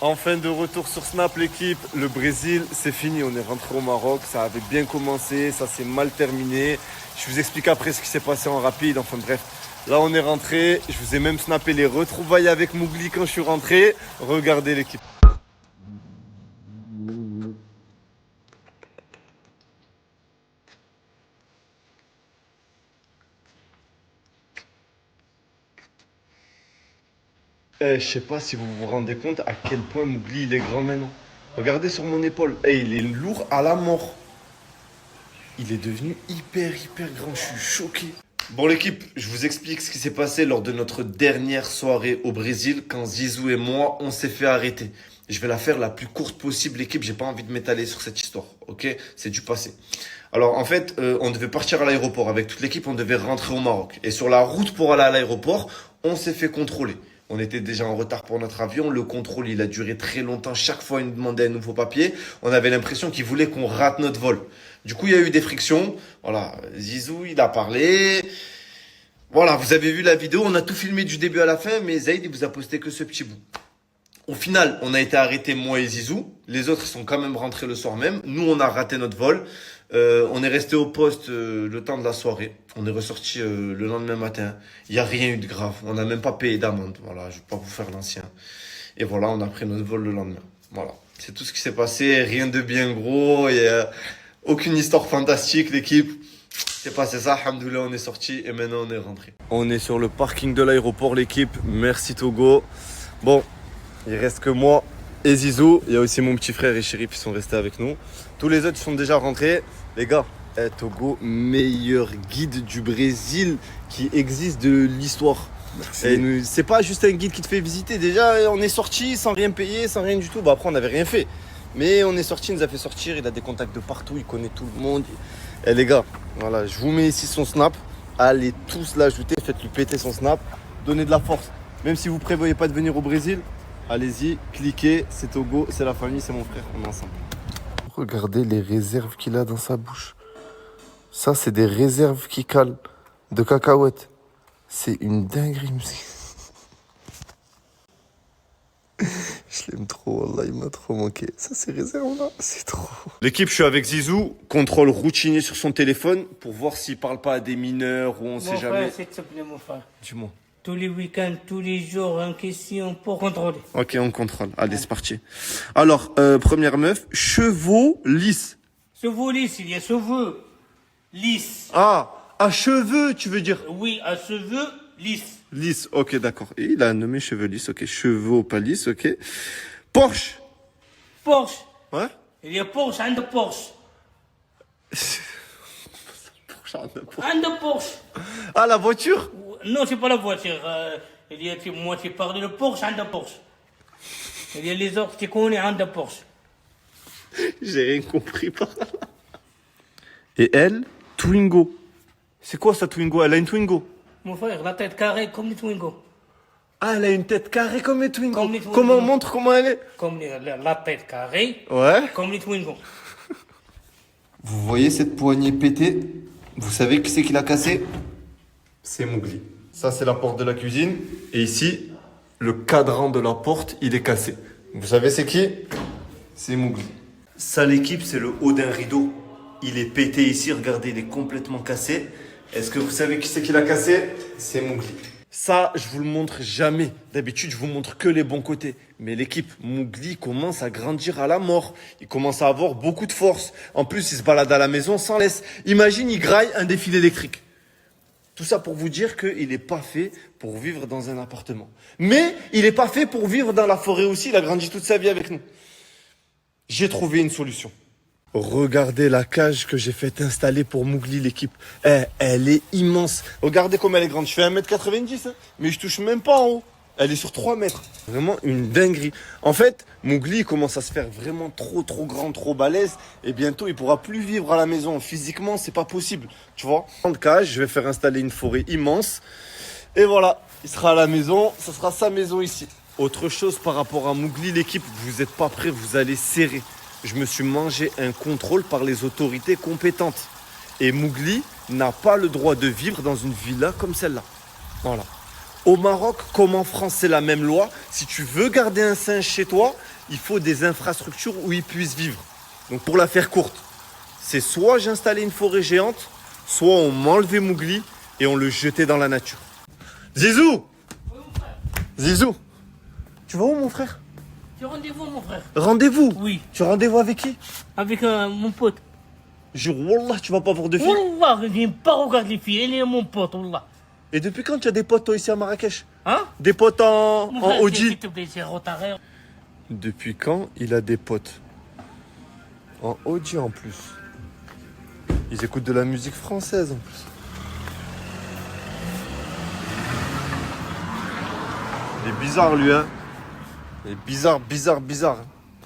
Enfin de retour sur Snap l'équipe, le Brésil c'est fini, on est rentré au Maroc, ça avait bien commencé, ça s'est mal terminé. Je vous explique après ce qui s'est passé en rapide, enfin bref. Là on est rentré, je vous ai même snappé les retrouvailles avec Mougli quand je suis rentré. Regardez l'équipe. Je sais pas si vous vous rendez compte à quel point Mougli il est grand maintenant. Regardez sur mon épaule, il est lourd à la mort. Il est devenu hyper grand, je suis choqué. Bon l'équipe, je vous explique ce qui s'est passé lors de notre dernière soirée au Brésil quand Zizou et moi on s'est fait arrêter. Je vais la faire la plus courte possible l'équipe, j'ai pas envie de m'étaler sur cette histoire, ok? C'est du passé. Alors en fait, on devait partir à l'aéroport avec toute l'équipe, on devait rentrer au Maroc. Et sur la route pour aller à l'aéroport, on s'est fait contrôler. On était déjà en retard pour notre avion, le contrôle il a duré très longtemps, chaque fois il nous demandait un nouveau papier. On avait l'impression qu'il voulait qu'on rate notre vol. Du coup il y a eu des frictions, voilà, Zizou il a parlé. Voilà, vous avez vu la vidéo, on a tout filmé du début à la fin, mais Zaïd il vous a posté que ce petit bout. Au final, on a été arrêtés, moi et Zizou. Les autres sont quand même rentrés le soir même. Nous, on a raté notre vol. On est resté au poste le temps de la soirée. On est ressorti le lendemain matin. Il n'y a rien eu de grave. On n'a même pas payé d'amende. Voilà, je ne vais pas vous faire l'ancien. Et voilà, on a pris notre vol le lendemain. Voilà, c'est tout ce qui s'est passé. Rien de bien gros. Il n'y a aucune histoire fantastique, l'équipe. C'est passé ça, alhamdoulilah, on est sorti et maintenant on est rentré. On est sur le parking de l'aéroport, l'équipe. Merci Togo. Bon. Il reste que moi et Zizou. Il y a aussi mon petit frère et Chérif qui sont restés avec nous. Tous les autres sont déjà rentrés. Les gars, Togo, meilleur guide du Brésil qui existe de l'histoire. C'est pas juste un guide qui te fait visiter. Déjà, on est sorti sans rien payer, sans rien du tout. Bah, après, on n'avait rien fait. Mais on est sorti, il nous a fait sortir. Il a des contacts de partout, il connaît tout le monde. Et les gars, voilà, je vous mets ici son snap. Allez tous l'ajouter, faites-lui péter son snap. Donnez de la force. Même si vous ne prévoyez pas de venir au Brésil, allez-y, cliquez, c'est Togo, c'est la famille, c'est mon frère, on est ensemble. Regardez les réserves qu'il a dans sa bouche. Ça, c'est des réserves qui calent de cacahuètes. C'est une dinguerie, monsieur. Je l'aime trop, Wallah, il m'a trop manqué. Ça, ces réserves-là, c'est trop. L'équipe, je suis avec Zizou, contrôle routinier sur son téléphone pour voir s'il parle pas à des mineurs ou on sait jamais. Mon frère, s'il te plaît, mon frère. Dis-moi. Tous les week-ends, tous les jours en question pour contrôler. Ok, on contrôle. Allez, c'est parti. Alors, première meuf, chevaux lisses. Cheveux lisses, il y a cheveux lisses. Ah, à cheveux, tu veux dire? Oui, à cheveux lisses. Lisse, ok, d'accord. Et il a nommé cheveux lisses, ok. Chevaux, pas lisses, ok. Porsche. Porsche. Ouais. Il y a Porsche, un de Porsche. Un de Porsche. Ah, la voiture? Non, c'est pas la voiture. Moi, j'ai parlé de Porsche, un de Porsche. Il y a les autres qui connaissent un de Porsche. J'ai rien compris par là. Et elle, Twingo. C'est quoi ça, Twingo? Elle a une Twingo? Mon frère, la tête carrée comme les Twingo. Ah, elle a une tête carrée comme les Twingo. Comme les Twingo. Comment on montre comment elle est? Comme la tête carrée. Ouais. Comme les Twingo. Vous voyez cette poignée pétée? Vous savez qui c'est qui l'a cassée? C'est Mougli. Ça, c'est la porte de la cuisine. Et ici, le cadran de la porte, il est cassé. Vous savez c'est qui? C'est Mougli. Ça, l'équipe, c'est le haut d'un rideau. Il est pété ici, regardez, il est complètement cassé. Est-ce que vous savez qui c'est qui l'a cassé? C'est Mougli. Ça, je vous le montre jamais. D'habitude, je vous montre que les bons côtés. Mais l'équipe Mougli commence à grandir à la mort. Il commence à avoir beaucoup de force. En plus, il se balade à la maison sans laisse. Imagine, il graille un défil électrique. Tout ça pour vous dire qu'il n'est pas fait pour vivre dans un appartement. Mais il n'est pas fait pour vivre dans la forêt aussi. Il a grandi toute sa vie avec nous. J'ai trouvé une solution. Regardez la cage que j'ai fait installer pour Mougli, l'équipe. Elle est immense. Regardez comme elle est grande. Je fais 1m90, hein, mais je touche même pas en haut. Elle est sur 3 mètres. Vraiment une dinguerie. En fait, Mougli commence à se faire vraiment trop grand, trop balèze. Et bientôt, il pourra plus vivre à la maison. Physiquement, c'est pas possible. Tu vois? Grande cage, je vais faire installer une forêt immense. Et voilà, il sera à la maison. Ce sera sa maison ici. Autre chose par rapport à Mougli, l'équipe, vous n'êtes pas prêts, vous allez serrer. Je me suis mangé un contrôle par les autorités compétentes. Et Mougli n'a pas le droit de vivre dans une villa comme celle-là. Voilà. Au Maroc, comme en France, c'est la même loi. Si tu veux garder un singe chez toi, il faut des infrastructures où il puisse vivre. Donc pour la faire courte, c'est soit j'installais une forêt géante, soit on m'enlevait Mowgli et on le jetait dans la nature. Zizou! Zizou! Tu vas où mon frère? J'ai rendez-vous, mon frère. Rendez-vous? Oui. Tu as rendez-vous avec qui? Avec mon pote. Jure, Wallah, tu vas pas avoir de filles. Wallah, j'aime pas regarder les filles. Elle est mon pote, Wallah. Et depuis quand tu as des potes toi ici à Marrakech? Hein? Des potes en Mon frère, Audi? s'il te plaît, c'est retardé. Depuis quand il a des potes? En Audi en plus. Ils écoutent de la musique française en plus. Il est bizarre lui, hein. Il est bizarre.